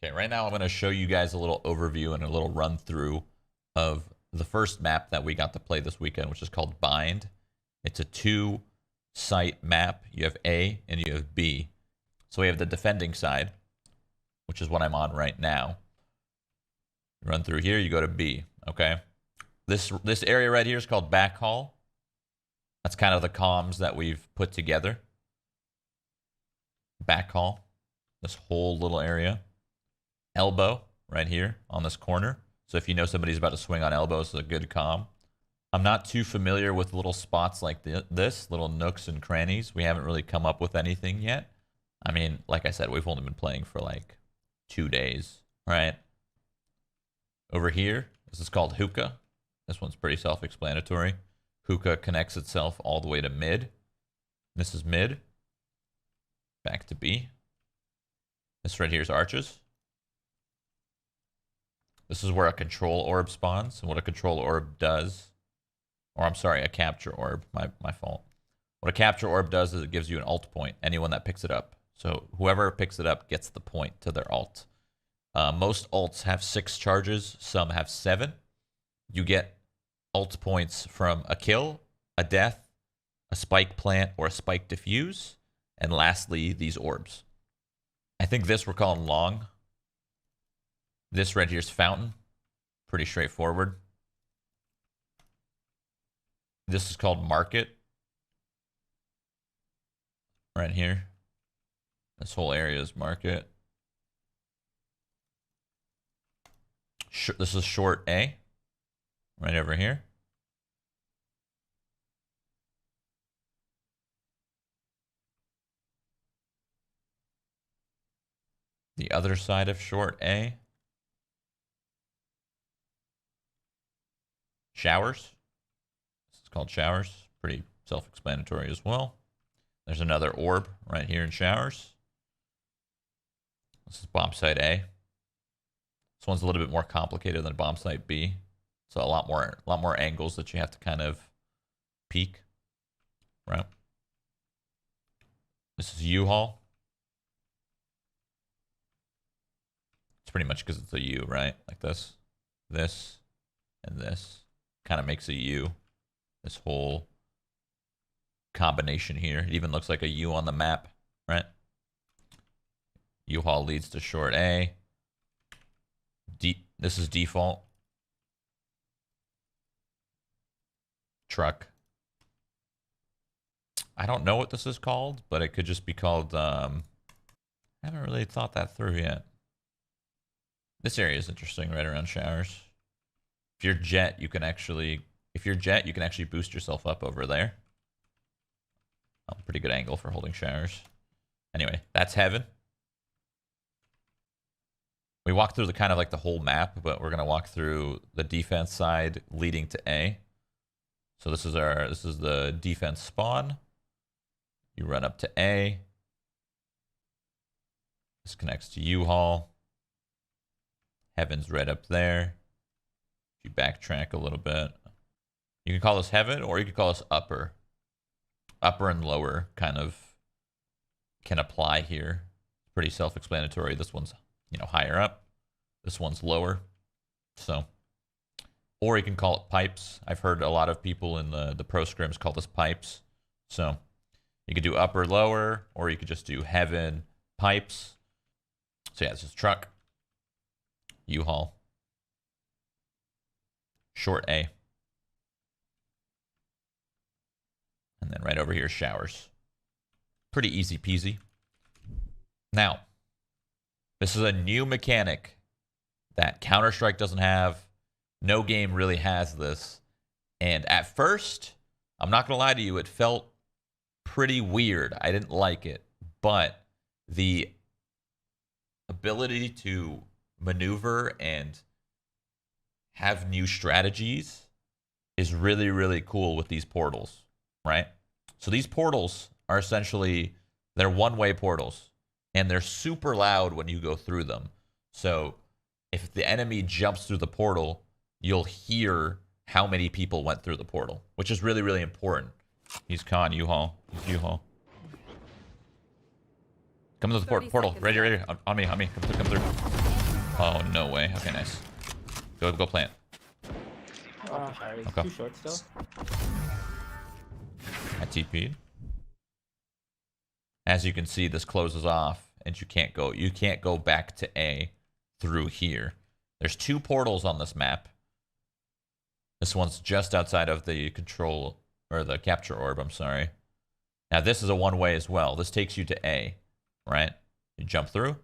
Okay, right now I'm going to show you guys a little overview and a little run through of the first map that we got to play this weekend, which is called Bind. It's a 2-site map. You have A and you have B. So we have the defending side, which is what I'm on right now. Run through here, you go to B, okay? This area right here is called backhaul. That's kind of the comms that we've put together. Backhaul, this whole little area. Elbow right here on this corner. So if you know somebody's about to swing on elbows, it's a good comm. I'm not too familiar with little spots like this, little nooks and crannies. We haven't really come up with anything yet. I mean, like I said, we've only been playing for like 2 days, right? Over here, this is called hookah. This one's pretty self-explanatory. Hookah connects itself all the way to mid. This is mid. Back to B. This right here is arches. This is where a control orb spawns, and what a control orb does, or I'm sorry, a capture orb, my fault. What a capture orb does is it gives you an ult point, anyone that picks it up. So whoever picks it up gets the point to their ult. Most ults have 6 charges, some have 7. You get ult points from a kill, a death, a spike plant, or a spike diffuse, and lastly, these orbs. I think this we're calling long. This right here is fountain. Pretty straightforward. This is called market. Right here. This whole area is market. This is short A. Right over here. The other side of short A. Showers. This is called showers. Pretty self-explanatory as well. There's another orb right here in showers. This is bomb site A. This one's a little bit more complicated than bomb site B. So a lot more angles that you have to kind of peek. Right. This is U-Haul. It's pretty much because it's a U, right? Like this, and this. Kind of makes a U. This whole combination here. It even looks like a U on the map, right? U-Haul leads to short A. This is default. Truck. I don't know what this is called, but it could just be called, I haven't really thought that through yet. This area is interesting, right around showers. If you're jet, you can actually boost yourself up over there. Oh, pretty good angle for holding showers. Anyway, that's heaven. We walked through the kind of like the whole map, but we're gonna walk through the defense side leading to A. So this is the defense spawn. You run up to A. This connects to U-Haul. Heaven's right up there. If you backtrack a little bit, you can call this heaven or you can call this upper. Upper and lower kind of can apply here. Pretty self-explanatory. This one's, higher up. This one's lower. So, or you can call it pipes. I've heard a lot of people in the pro scrims call this pipes. So you could do upper, lower, or you could just do heaven, pipes. So yeah, this is truck, U-Haul, short A. And then right over here, showers. Pretty easy peasy. Now, this is a new mechanic that Counter-Strike doesn't have. No game really has this. And at first, I'm not going to lie to you, it felt pretty weird. I didn't like it. But the ability to maneuver and have new strategies is really, really cool with these portals, right? So these portals are essentially, they're one-way portals, and they're super loud when you go through them. So if the enemy jumps through the portal, you'll hear how many people went through the portal, which is really, really important. He's con, U-Haul. He's U-Haul. Come to the portal. Right here, right here. On me. Come through. Oh, no way. Okay, nice. Go plant. Sorry, Okay. too short still. I TP'd. As you can see, this closes off, and you can't go back to A through here. There's 2 portals on this map. This one's just outside of the control, or the capture orb, I'm sorry. Now, this is a one-way as well. This takes you to A, right? You jump through.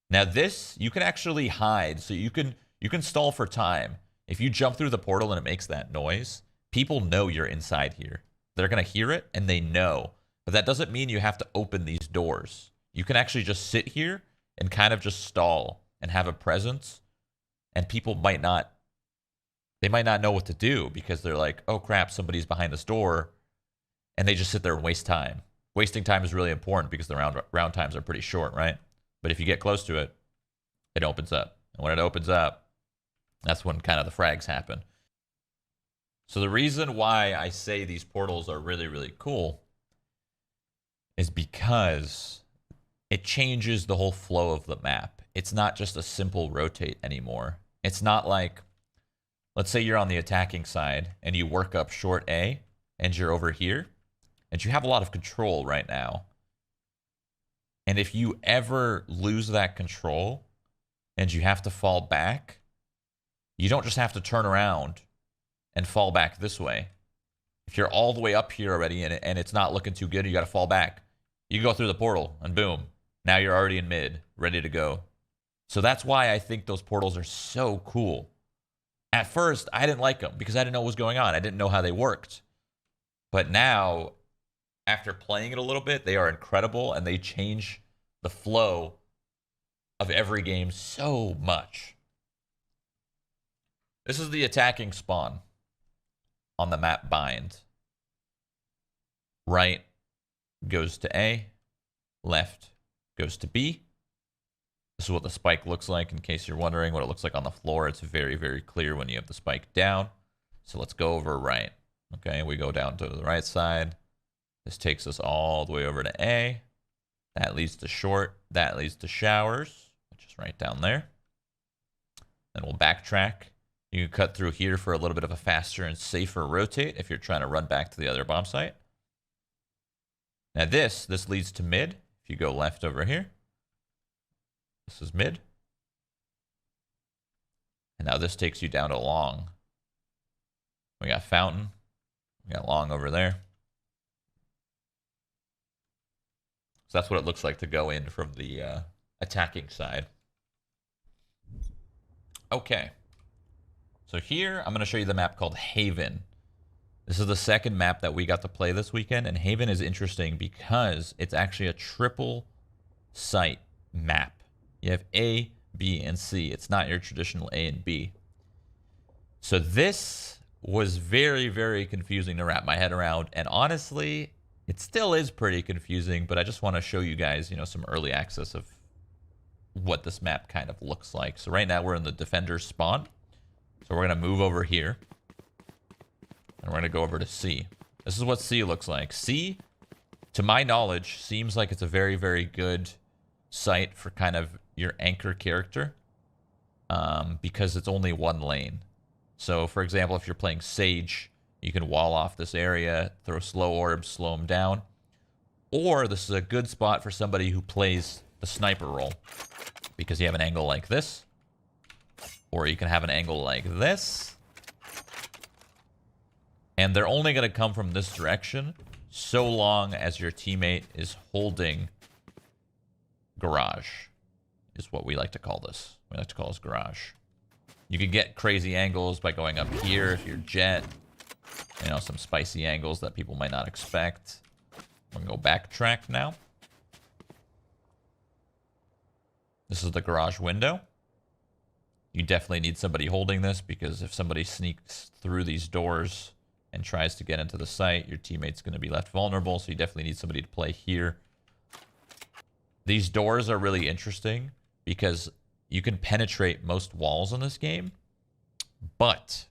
Now, this, you can actually hide, so you can stall for time. If you jump through the portal and it makes that noise, people know you're inside here. They're going to hear it, and they know. But that doesn't mean you have to open these doors. You can actually just sit here and kind of just stall and have a presence, and people might not know what to do because they're like, oh crap, somebody's behind this door, and they just sit there and waste time. Wasting time is really important because the round times are pretty short, right? But if you get close to it, it opens up. And when it opens up, that's when kind of the frags happen. So the reason why I say these portals are really, really cool is because it changes the whole flow of the map. It's not just a simple rotate anymore. It's not like, let's say you're on the attacking side and you work up short A and you're over here and you have a lot of control right now. And if you ever lose that control and you have to fall back, you don't just have to turn around and fall back this way. If you're all the way up here already and it's not looking too good, you got to fall back. You go through the portal and boom, now you're already in mid, ready to go. So that's why I think those portals are so cool. At first, I didn't like them because I didn't know what was going on. I didn't know how they worked. But now, after playing it a little bit, they are incredible and they change the flow of every game so much. This is the attacking spawn on the map bind. Right goes to A, left goes to B. This is what the spike looks like in case you're wondering what it looks like on the floor. It's very, very clear when you have the spike down. So let's go over right. Okay, we go down to the right side. This takes us all the way over to A. That leads to short. That leads to showers, which is right down there. Then we'll backtrack. You can cut through here for a little bit of a faster and safer rotate if you're trying to run back to the other bomb site. Now this leads to mid. If you go left over here, this is mid. And now this takes you down to long. We got fountain. We got long over there. So that's what it looks like to go in from the attacking side. Okay. So here, I'm going to show you the map called Haven. This is the second map that we got to play this weekend, and Haven is interesting because it's actually a triple site map. You have A, B, and C. It's not your traditional A and B. So this was very, very confusing to wrap my head around, and honestly, it still is pretty confusing, but I just want to show you guys, some early access of what this map kind of looks like. So right now we're in the defender spawn. So we're going to move over here. And we're going to go over to C. This is what C looks like. C, to my knowledge, seems like it's a very, very good site for kind of your anchor character. Because it's only one lane. So, for example, if you're playing Sage, you can wall off this area, throw slow orbs, slow them down. Or this is a good spot for somebody who plays the sniper role. Because you have an angle like this. Or you can have an angle like this. And they're only going to come from this direction so long as your teammate is holding garage, is what we like to call this. We like to call this garage. You can get crazy angles by going up here if you're jet. Some spicy angles that people might not expect. I'm going to go backtrack now. This is the garage window. You definitely need somebody holding this because if somebody sneaks through these doors and tries to get into the site, your teammate's going to be left vulnerable, so you definitely need somebody to play here. These doors are really interesting because you can penetrate most walls in this game, but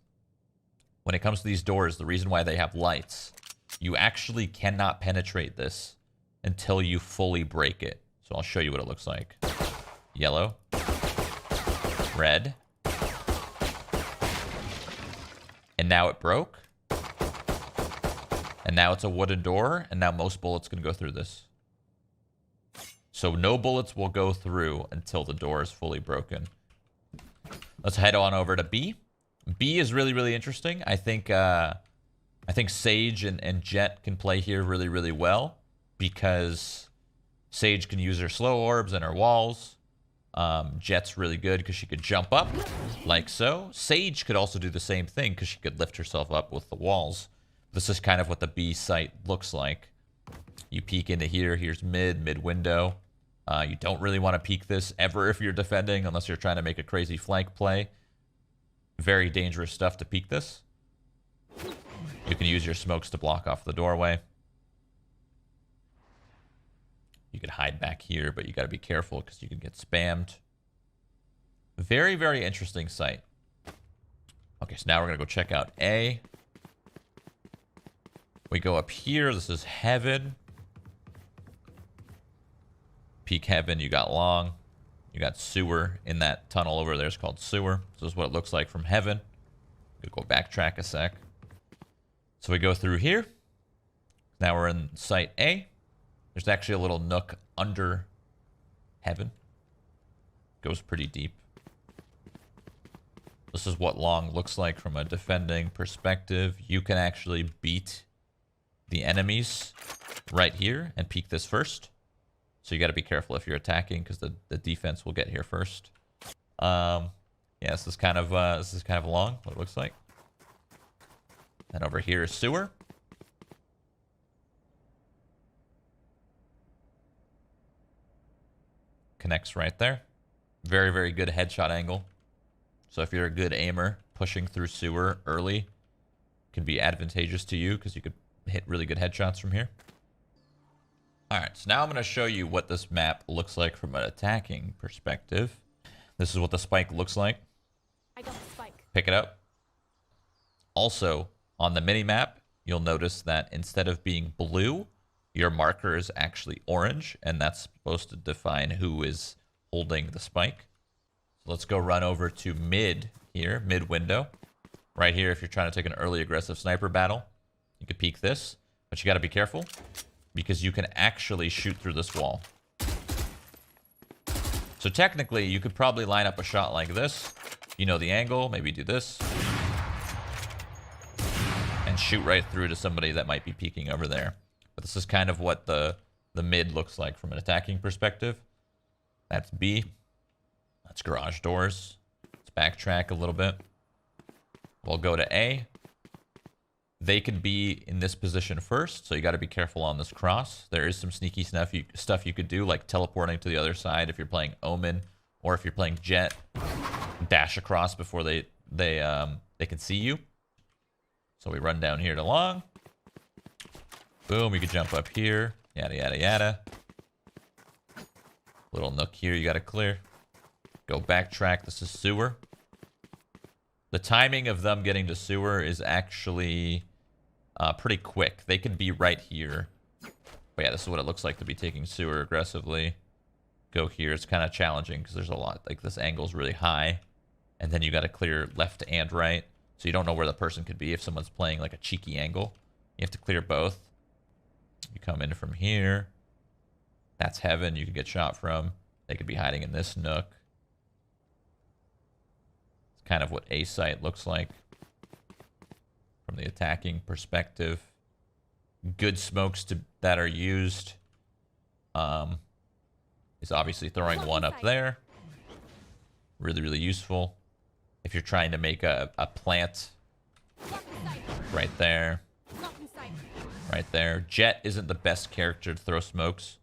when it comes to these doors, the reason why they have lights, you actually cannot penetrate this until you fully break it. So I'll show you what it looks like. Yellow. Red. And now it broke. And now it's a wooden door. And now most bullets can go through this. So no bullets will go through until the door is fully broken. Let's head on over to B. B is really, really interesting. I think Sage and Jet can play here really, really well. Because Sage can use her slow orbs and her walls. Jet's really good because she could jump up, like so. Sage could also do the same thing because she could lift herself up with the walls. This is kind of what the B site looks like. You peek into here. Here's mid window. You don't really want to peek this ever if you're defending, unless you're trying to make a crazy flank play. Very dangerous stuff to peek this. You can use your smokes to block off the doorway. You could hide back here, but you got to be careful because you can get spammed. Very, very interesting site. Okay, so now we're going to go check out A. We go up here. This is Heaven. Peak Heaven, you got Long. You got Sewer in that tunnel over there. It's called Sewer. So this is what it looks like from Heaven. Go backtrack a sec. So we go through here. Now we're in site A. There's actually a little nook under Heaven. Goes pretty deep. This is what Long looks like from a defending perspective. You can actually beat the enemies right here and peek this first. So you got to be careful if you're attacking because the defense will get here first. Yeah, this is kind of Long, what it looks like. And over here is Sewer. Connects right there. Very, very good headshot angle. So if you're a good aimer, pushing through Sewer early can be advantageous to you because you could hit really good headshots from here. All right, so now I'm going to show you what this map looks like from an attacking perspective. This is what the spike looks like. I got the spike. Pick it up. Also, on the mini-map, you'll notice that instead of being blue, your marker is actually orange, and that's supposed to define who is holding the spike. So let's go run over to mid here, mid window. Right here, if you're trying to take an early aggressive sniper battle, you could peek this, but you got to be careful because you can actually shoot through this wall. So technically, you could probably line up a shot like this. You know the angle, maybe do this. And shoot right through to somebody that might be peeking over there. But this is kind of what the mid looks like from an attacking perspective. That's B. That's garage doors. Let's backtrack a little bit. We'll go to A. They can be in this position first, so you got to be careful on this cross. There is some sneaky stuff you could do, like teleporting to the other side if you're playing Omen, or if you're playing Jet. Dash across before they can see you. So we run down here to Long. Boom, we could jump up here. Yada, yada, yada. Little nook here you got to clear. Go backtrack. This is Sewer. The timing of them getting to Sewer is actually pretty quick. They could be right here. But yeah, this is what it looks like to be taking Sewer aggressively. Go here. It's kind of challenging because there's a lot. Like, this angle's really high. And then you got to clear left and right. So you don't know where the person could be if someone's playing like a cheeky angle. You have to clear both. You come in from here. That's Heaven you can get shot from. They could be hiding in this nook. It's kind of what A site looks like from the attacking perspective. Good smokes that are used is obviously throwing one up there. Really, really useful. If you're trying to make a plant right there. Right there. Jet isn't the best character to throw smokes.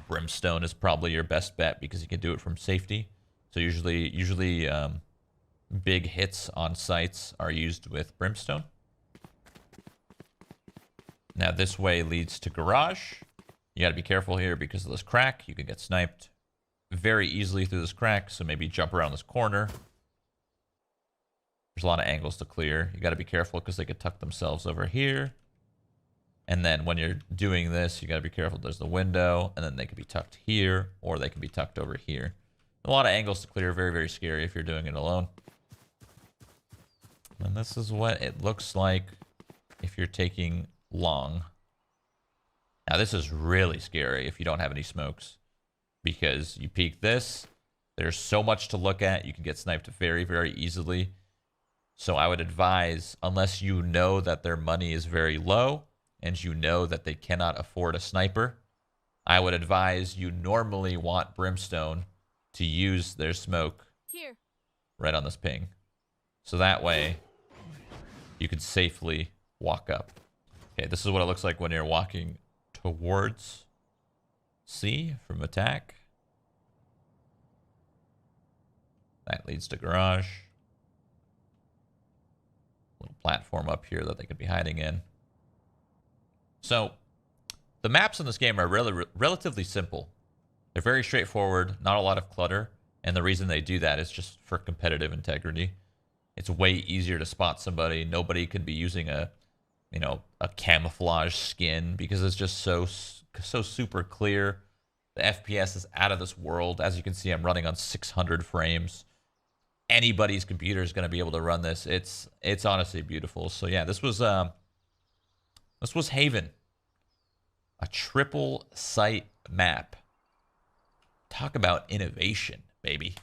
Brimstone is probably your best bet because you can do it from safety. So usually big hits on sites are used with Brimstone. Now this way leads to garage. You got to be careful here because of this crack. You can get sniped very easily through this crack. So maybe jump around this corner. There's a lot of angles to clear. You got to be careful because they could tuck themselves over here. And then when you're doing this, you got to be careful. There's the window, and then they could be tucked here, or they can be tucked over here. A lot of angles to clear. Very, very scary if you're doing it alone. And this is what it looks like if you're taking long. Now, this is really scary if you don't have any smokes. Because you peek this, there's so much to look at. You can get sniped very, very easily. So I would advise, unless you know that their money is very low and you know that they cannot afford a sniper, I would advise you normally want Brimstone to use their smoke Here. right on this ping. So that way you can safely walk up. Okay, this is what it looks like when you're walking towards C from attack. That leads to garage. Little platform up here that they could be hiding in. So the maps in this game are relatively simple. They're very straightforward, not a lot of clutter. And the reason they do that is just for competitive integrity. It's way easier to spot somebody. Nobody could be using a camouflage skin because it's just so super clear. The FPS is out of this world. As you can see, I'm running on 600 frames. Anybody's computer is going to be able to run this. It's honestly beautiful. So yeah, this was Haven, a triple site map. Talk about innovation, baby.